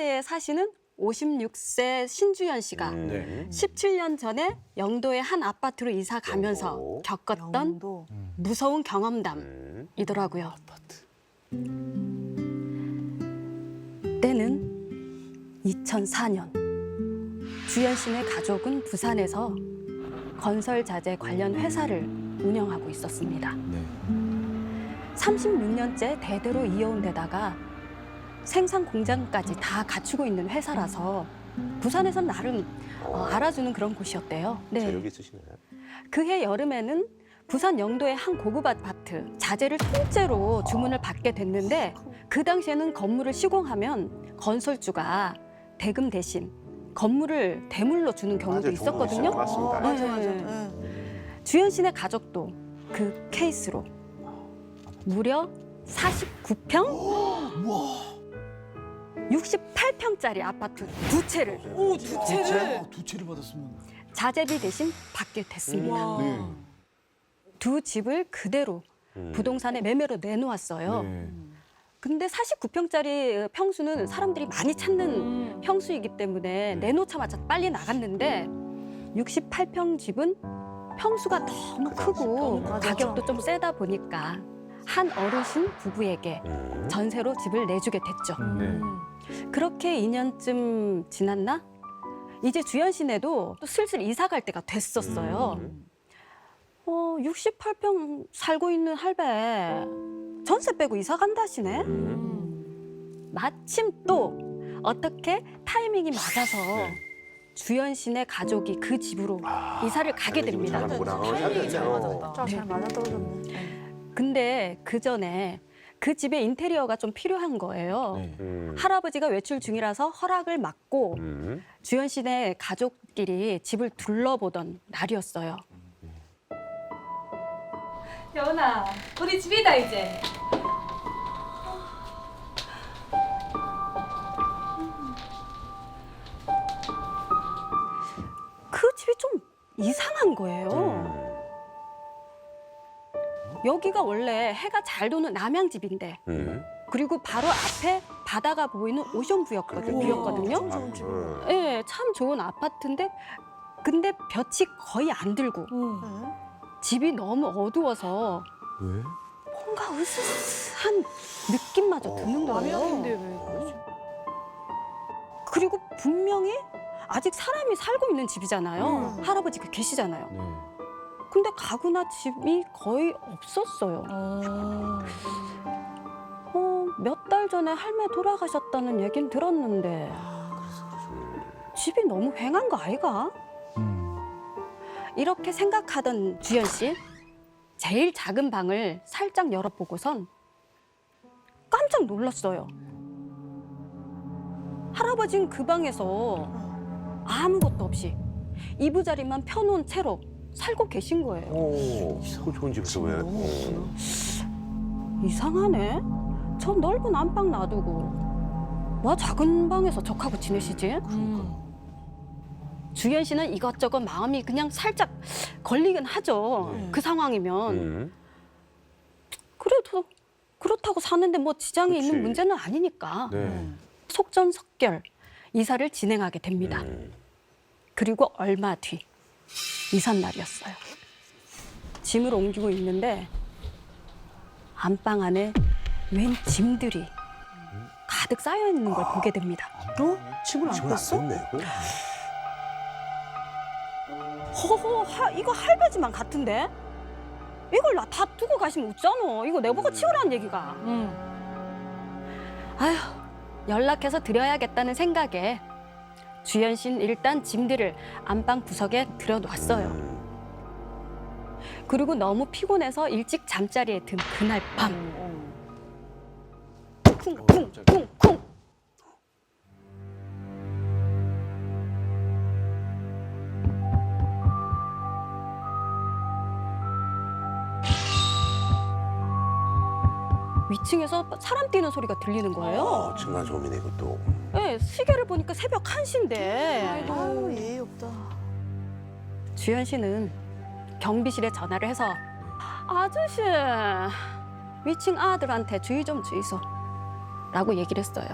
한가운데에 사시는 56세 신주연 씨가 네. 17년 전에 영도의 한 아파트로 이사 가면서 영도. 겪었던 영도. 무서운 경험담이더라고요. 때는 2004년. 주연 씨네 가족은 부산에서 건설 자재 관련 회사를 운영하고 있었습니다. 36년째 대대로 이어온 데다가 생산 공장까지 다 갖추고 있는 회사라서 부산에선 나름 알아주는 그런 곳이었대요. 재력이 있으시네. 그해 여름에는 부산 영도의 한 고급 아파트 자재를 통째로 주문을 받게 됐는데 그 당시에는 건물을 시공하면 건설주가 대금 대신 건물을 대물로 주는 경우도 맞아요. 좋은 있었거든요. 거 맞습니다. 맞아, 네. 맞아. 네. 주연 씨네 가족도 그 케이스로 무려 49평? 68평짜리 아파트 두 채를 오, 두 채를. 두 채를 받았으면. 자재비 대신 받게 됐습니다. 와. 네. 두 집을 그대로 부동산에 매매로 내놓았어요. 근데 49평짜리 평수는 사람들이 많이 찾는 평수이기 때문에 내놓자마자 빨리 나갔는데 68평 집은 평수가 너무 크고 맞아. 가격도 좀 세다 보니까 한 어르신 부부에게 전세로 집을 내주게 됐죠. 그렇게 2년쯤 지났나? 이제 주연 씨네도 또 슬슬 이사 갈 때가 됐었어요. 68평 살고 있는 할배 전세 빼고 이사 간다시네. 마침 또 어떻게 타이밍이 맞아서 주연 씨네 가족이 그 집으로 이사를 가게 됩니다. 타이밍이 잘 맞았다. 네. 잘 맞아떨어졌네. 근데 그 전에 그 집의 인테리어가 좀 필요한 거예요. 할아버지가 외출 중이라서 허락을 받고 주연 씨네 가족끼리 집을 둘러보던 날이었어요. 여은아, 우리 집이다 이제. 그 집이 좀 이상한 거예요. 여기가 원래 해가 잘 도는 남양집인데 그리고 바로 앞에 바다가 보이는 오션뷰였거든요. 좋은 집. 네, 참 좋은 아파트인데 근데 볕이 거의 안 들고 집이 너무 어두워서 왜? 뭔가 으스스한 느낌마저 드는 거예요. 남양인데 왜 그러지? 그리고 분명히 아직 사람이 살고 있는 집이잖아요. 할아버지가 계시잖아요. 근데 가구나 집이 거의 없었어요. 몇 달 전에 할매 돌아가셨다는 얘긴 들었는데 집이 너무 휑한 거 아이가? 이렇게 생각하던 주연 씨, 제일 작은 방을 살짝 열어보고선 깜짝 놀랐어요. 할아버지는 그 방에서 아무것도 없이 이부자리만 펴놓은 채로 살고 계신 거예요. 오, 좋은 집에서 왜? 이상하네. 저 넓은 안방 놔두고 와 작은 방에서 적하고 지내시지? 주연 씨는 이것저것 마음이 그냥 살짝 걸리긴 하죠. 그 상황이면. 그래도 그렇다고 사는데 뭐 지장이 그치. 있는 문제는 아니니까. 속전속결 이사를 진행하게 됩니다. 그리고 얼마 뒤 이삿날이었어요. 짐을 옮기고 있는데 안방 안에 웬 짐들이 가득 쌓여 있는 걸 보게 됩니다. 집을 안 집을 안 뺐어? 뺐네. 허허, 이거 할배지만 같은데? 이걸 나 다 두고 가시면 웃잖아. 이거 내보고 치우라는 얘기가. 아휴, 연락해서 드려야겠다는 생각에 주연 씨는 일단 짐들을 안방 구석에 들여놨어요. 그리고 너무 피곤해서 일찍 잠자리에 든 그날 밤. 쿵쿵쿵쿵. 위층에서 사람 뛰는 소리가 들리는 거예요. 층간 소음이네 이것도. 네, 시계를 보니까 새벽 1시인데 아유, 예의 없다. 주연 씨는 경비실에 전화를 해서 아저씨 위층 아들한테 주의 좀 주이소 라고 얘기를 했어요.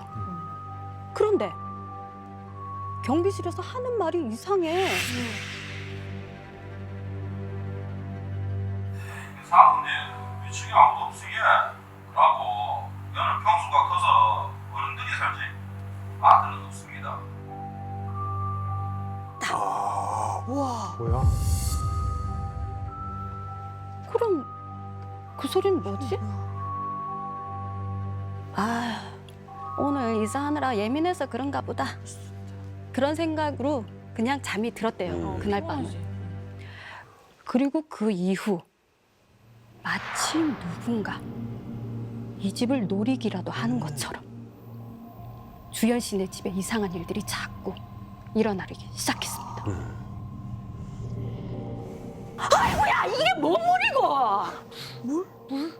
그런데 경비실에서 하는 말이 이상해. 사모님, 위층에 아무도 없으게. 그러고 너는 평수가 커서 어른들이 살지. 아들은 없습니다. 아, 우와. 뭐야? 그럼 그 소리는 뭐지? 아, 오늘 이사하느라 예민해서 그런가 보다. 그런 생각으로 그냥 잠이 들었대요. 그날 밤. 그리고 그 이후 마치 누군가 이 집을 노리기라도 하는 것처럼 주연 씨네 집에 이상한 일들이 자꾸 일어나기 시작했습니다. 아이고야, 이게 뭔 물이고?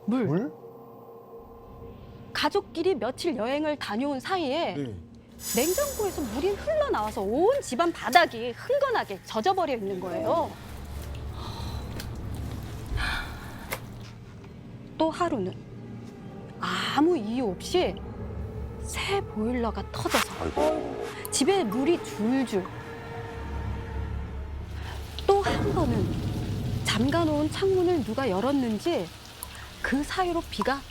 물? 가족끼리 며칠 여행을 다녀온 사이에 냉장고에서 물이 흘러나와서 온 집안 바닥이 흥건하게 젖어버려 있는 거예요. 또 하루는 아무 이유 없이 새 보일러가 터져서 아이고. 집에 물이 줄줄. 또 한 번은 잠가놓은 창문을 누가 열었는지 그 사이로 비가 막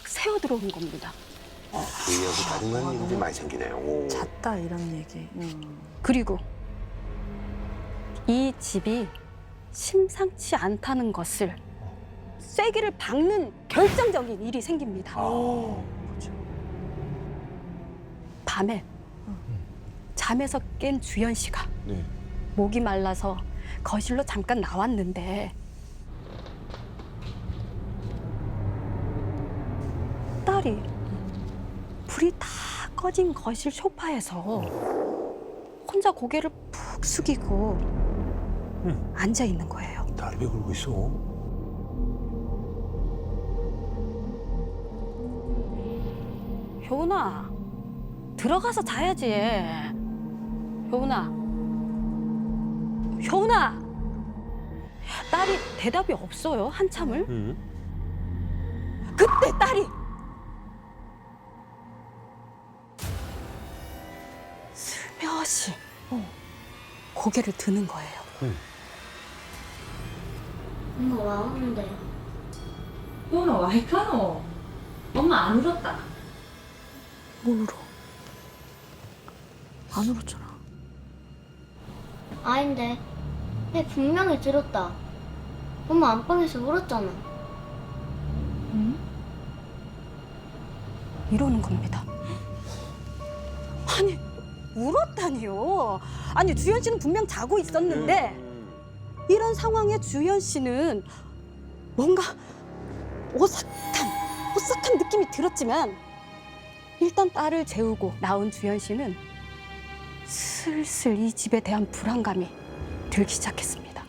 새어 들어오는 겁니다. 얘기하고 짜증나는 일들이 많이 생기네요. 오. 잤다 이런 얘기. 그리고 이 집이 심상치 않다는 것을 쐐기를 박는 결정적인 일이 생깁니다. 밤에 잠에서 깬 주연 씨가 네. 목이 말라서 거실로 잠깐 나왔는데 딸이 불이 다 꺼진 거실 소파에서 혼자 고개를 푹 숙이고 앉아 있는 거예요. 딸이 왜 그러고 있어? 효은아, 들어가서 자야지. 효은아. 딸이 대답이 없어요, 한참을. 그때 딸이 슬며시 고개를 드는 거예요. 엄마 와 오는데 효은아, 와 있카노? 엄마 안 울었다. 뭘 울어? 안 울었잖아. 아닌데 내 분명히 들었다. 엄마 안방에서 울었잖아. 이러는 겁니다. 아니, 울었다니요. 아니, 주연 씨는 분명 자고 있었는데 이런 상황에 주연 씨는 뭔가 오싹한 느낌이 들었지만 일단 딸을 재우고 나온 주연 씨는 슬슬 이 집에 대한 불안감이 들기 시작했습니다.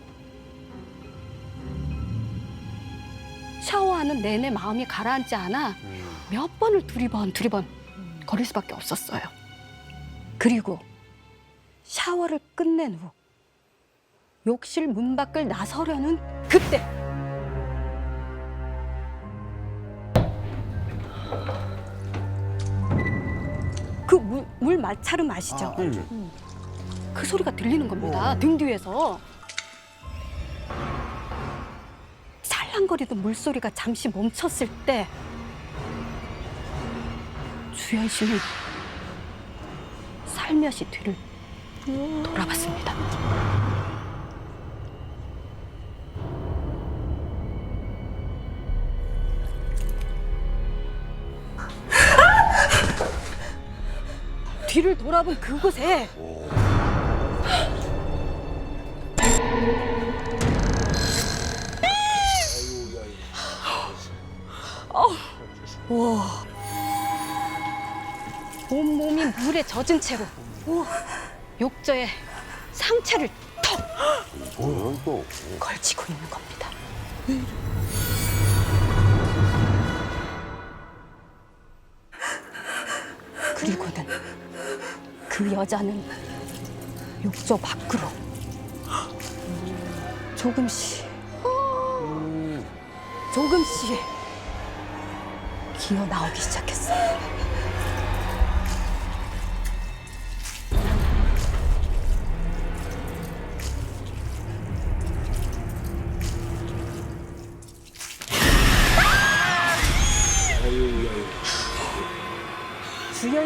샤워하는 내내 마음이 가라앉지 않아 몇 번을 두리번 거릴 수밖에 없었어요. 그리고 샤워를 끝낸 후 욕실 문 밖을 나서려는 그때 그 물 마찰음 아시죠? 그 소리가 들리는 겁니다. 등 뒤에서 살랑거리던 물소리가 잠시 멈췄을 때 주연 씨는 살며시 뒤를 돌아봤습니다. 뒤를 돌아본 그곳에 우와. 온몸이 물에 젖은 채로 욕조에 상체를 턱 뭐야 또? 걸치고 있는 겁니다. 그리고는 그 여자는 욕조 밖으로 조금씩 기어 나오기 시작했어요.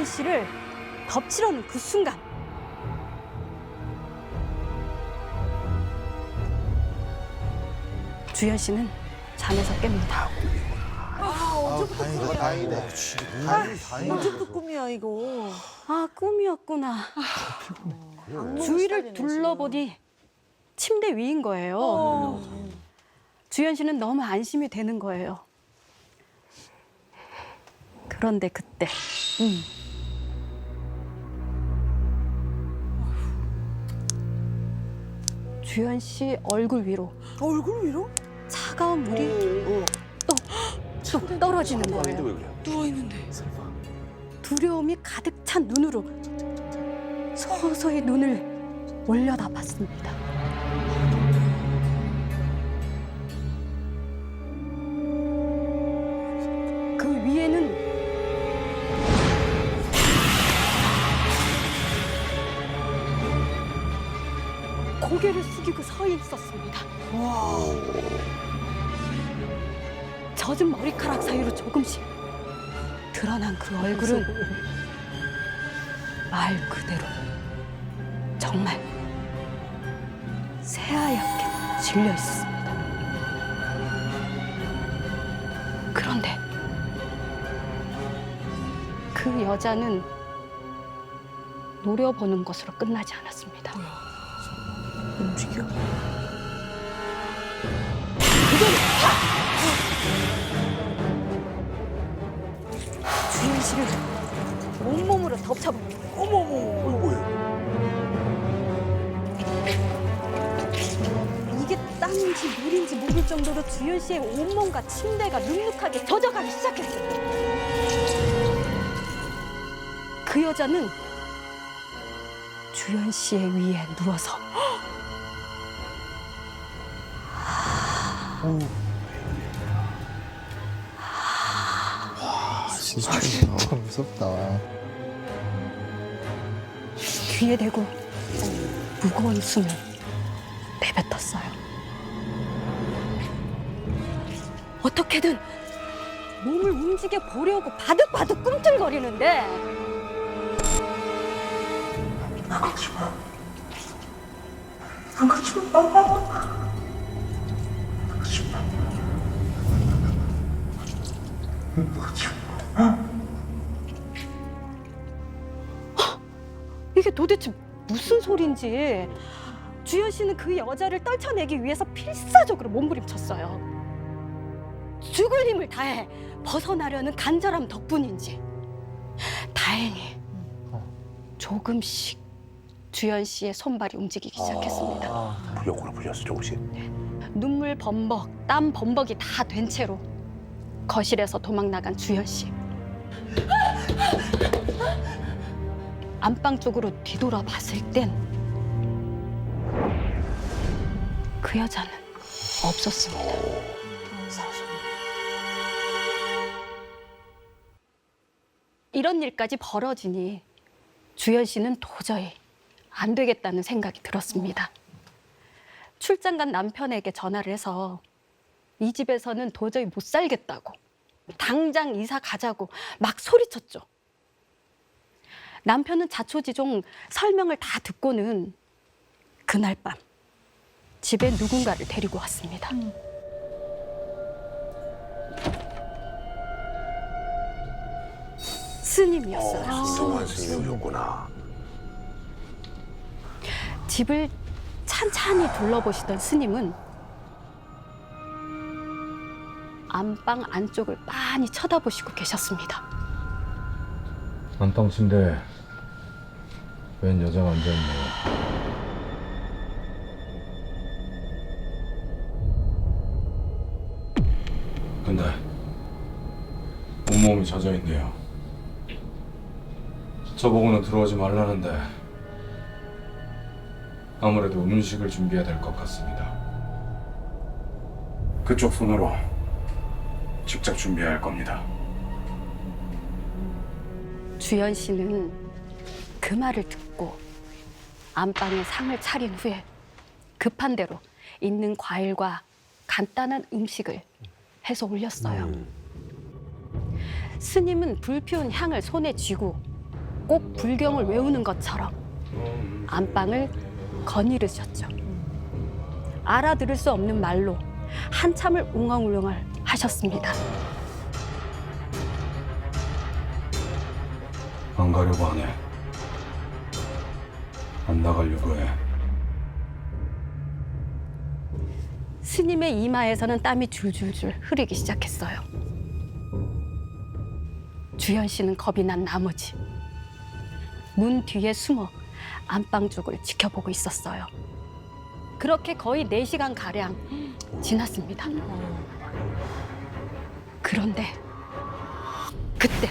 씨를 덮치려는 그 순간 주현 씨는 잠에서 깹니다. 다행이네. 언제부터 꿈이야 이거. 아, 꿈이었구나. 주위를 둘러보니 침대 위인 거예요. 주현 씨는 너무 안심이 되는 거예요. 그런데 그때 주현 씨 얼굴 위로 얼굴 위로? 차가운 물이 뚝 떨어지는 근데 거예요. 왜 그래? 누워있는데. 두려움이 가득 찬 눈으로 서서히 눈을 올려다 봤습니다. 그 위에는 고개를 숙이고 서 있었습니다. 젖은 머리카락 사이로 조금씩 드러난 그 얼굴은 말 그대로 정말 새하얗게 질려 있었습니다. 그런데 그 여자는 노려보는 것으로 끝나지 않았습니다. 움직여. 주현 씨를 온몸으로 덮쳐버립니다. 이게 땀인지 물인지 모를 정도로 주현 씨의 온몸과 침대가 눅눅하게 젖어가기 시작했어요. 그 여자는 주현 씨의 위에 누워서 진짜 무섭다. 귀에 대고 무거운 숨을 내뱉었어요. 어떻게든 몸을 움직여 보려고 바득바득 꿈틀거리는데 이게 도대체 무슨 소린지 주현 씨는 그 여자를 떨쳐내기 위해서 필사적으로 몸부림쳤어요. 죽을 힘을 다해 벗어나려는 간절함 덕분인지 다행히 조금씩 주현 씨의 손발이 움직이기 시작했습니다. 불렸구나, 불렸어, 조금씩. 눈물 범벅, 땀 범벅이 다 된 채로 거실에서 도망 나간 주현 씨. 안방 쪽으로 뒤돌아 봤을 땐 그 여자는 없었습니다. 이런 일까지 벌어지니 주현 씨는 도저히 안 되겠다는 생각이 들었습니다. 출장 간 남편에게 전화를 해서 이 집에서는 도저히 못 살겠다고 당장 이사 가자고 막 소리쳤죠. 남편은 자초지종 설명을 다 듣고는 그날 밤 집에 누군가를 데리고 왔습니다. 스님이었어요. 진정한 스님이 오셨구나. 집을 찬찬히 둘러보시던 스님은 안방 안쪽을 빤히 쳐다보시고 계셨습니다. 안방 침대에 웬 여자가 앉아있네요. 근데 온몸이 젖어있네요. 저보고는 들어오지 말라는데 아무래도 음식을 준비해야 될 것 같습니다. 그쪽 손으로 직접 준비해야 할 겁니다. 주현 씨는 그 말을 듣고 안방에 상을 차린 후에 급한 대로 있는 과일과 간단한 음식을 해서 올렸어요. 스님은 불 피운 향을 손에 쥐고 꼭 불경을 외우는 것처럼 안방을 거니르셨죠. 알아들을 수 없는 말로 한참을 웅얼웅얼 하셨습니다. 안 가려고 하네. 안 나가려고 해. 스님의 이마에서는 땀이 줄줄줄 흐르기 시작했어요. 주현 씨는 겁이 난 나머지 문 뒤에 숨어 안방 쪽을 지켜보고 있었어요. 그렇게 거의 4시간 가량 지났습니다. 그런데 그때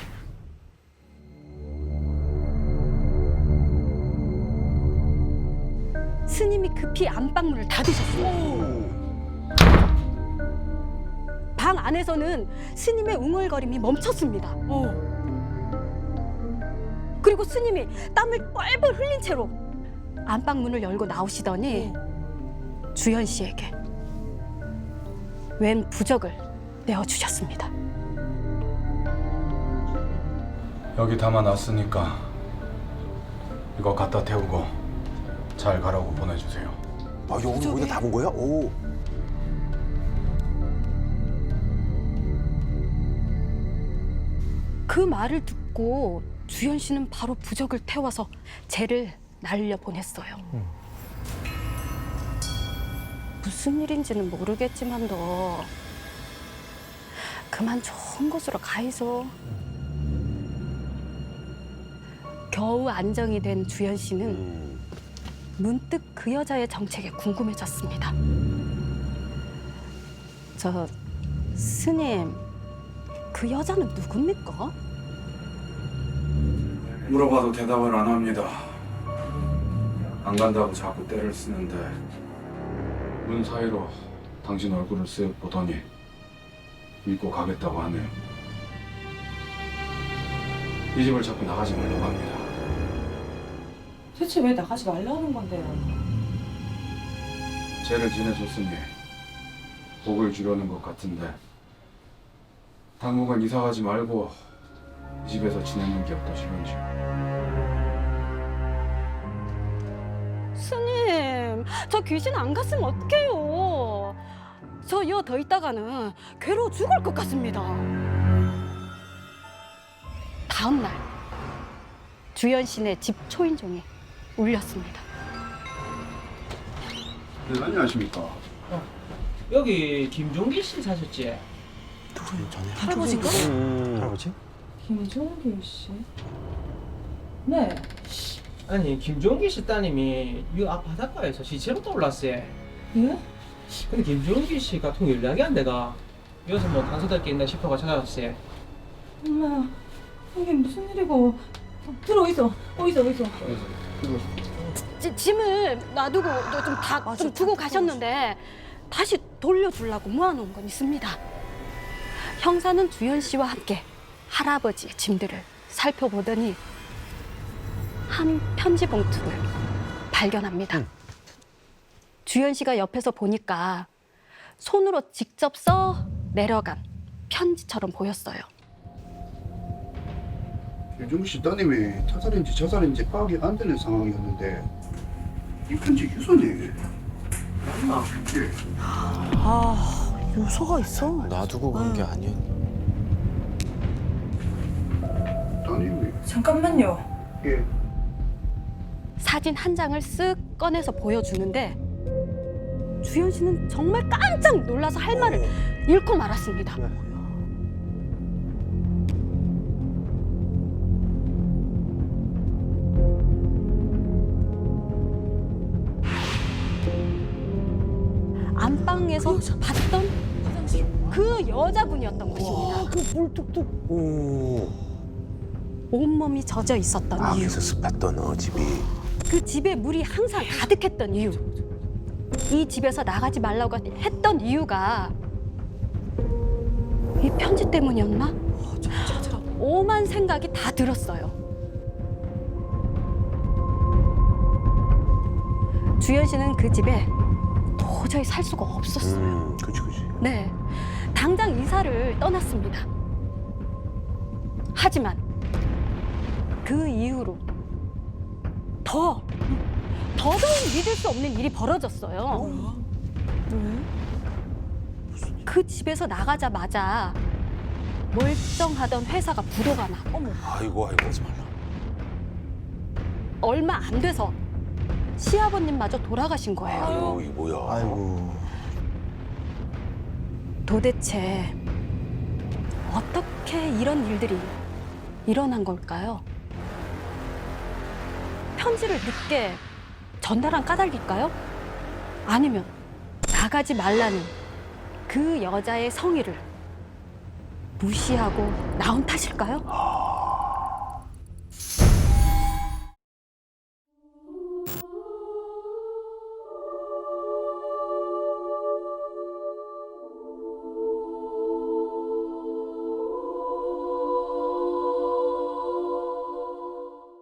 스님이 급히 안방문을 닫으셨어요. 방 안에서는 스님의 웅얼거림이 멈췄습니다. 그리고 스님이 땀을 뻘뻘 흘린 채로 안방문을 열고 나오시더니 주현 씨에게 웬 부적을 내어주셨습니다. 여기 담아놨으니까 이거 갖다 태우고 잘 가라고 보내주세요. 아, 여기 거기다 담은 거야? 오. 그 말을 듣고 주현 씨는 바로 부적을 태워서 쟤를 날려 보냈어요. 무슨 일인지는 모르겠지만도 그만 좋은 곳으로 가이소. 겨우 안정이 된 주현 씨는 문득 그 여자의 정체가 궁금해졌습니다. 저 스님, 그 여자는 누굽니까? 물어봐도 대답을 안 합니다. 안 간다고 자꾸 떼를 쓰는데 문 사이로 당신 얼굴을 쓱 보더니 믿고 가겠다고 하네요. 이 집을 자꾸 나가지 말라고 합니다. 대체 왜 나가지 말라는 건데요? 죄를 지내줬으니 복을 주려는 것 같은데 당분간 이사 가지 말고 이 집에서 지내는 게 어떠실런지. 스님, 저 귀신 안 갔으면 어떡해요? 저 여 더 있다가는 괴로워 죽을 것 같습니다. 다음 날 주현 씨네 집 초인종이 울렸습니다. 네, 안녕하십니까. 여기 김종기 씨 사셨지? 할아버지인가? 할아버지? 김종길 씨? 네. 아니 김종기 씨 따님이 이 앞 바닷가에서 시체로 떠올랐어요. 예? 근데 김종기 씨가 통 연락이 안 돼가 여기서 뭐 단서될 게 있나 싶어가 찾아왔어요. 엄마, 이게 무슨 일이고? 들어있어. 어디서? 짐을 놔두고 좀 맞아, 두고 다 가셨는데 다시 돌려주려고 모아놓은 건 있습니다. 형사는 주현 씨와 함께 할아버지의 짐들을 살펴보더니 한 편지 봉투를 발견합니다. 주현 씨가 옆에서 보니까 손으로 직접 써 내려간 편지처럼 보였어요. 김종기 씨 따님이 타살인지 자살인지 파악이 안 되는 상황이었는데 이 편지 유서네. 맞나? 예. 아, 요소가 있어. 놔두고 간 게 아니었네. 따님이 잠깐만요. 예. 사진 한 장을 쓱 꺼내서 보여주는데 주현 씨는 정말 깜짝 놀라서 할 말을 잃고 말았습니다. 안방에서 봤던 그 여자분이었던 것입니다. 그물 뚝뚝. 오. 온몸이 젖어 있었던 아, 이유. 그래서 습했던 집이. 그 집에 물이 항상 가득했던 이유. 이 집에서 나가지 말라고 했던 이유가 이 편지 때문이었나? 오만 생각이 다 들었어요. 주현 씨는 그 집에 도저히 살 수가 없었어요. 그치. 네, 당장 이사를 떠났습니다. 하지만 그 이후로 더더욱 믿을 수 없는 일이 벌어졌어요. 그 집에서 나가자마자 멀쩡하던 회사가 부도가 나고 아이고 하지 말라. 얼마 안 돼서 시아버님마저 돌아가신 거예요. 아이고 이 뭐야. 아이고. 도대체 어떻게 이런 일들이 일어난 걸까요? 편지를 늦게 전달한 까닭일까요? 아니면 나가지 말라는 그 여자의 성의를 무시하고 나온 탓일까요?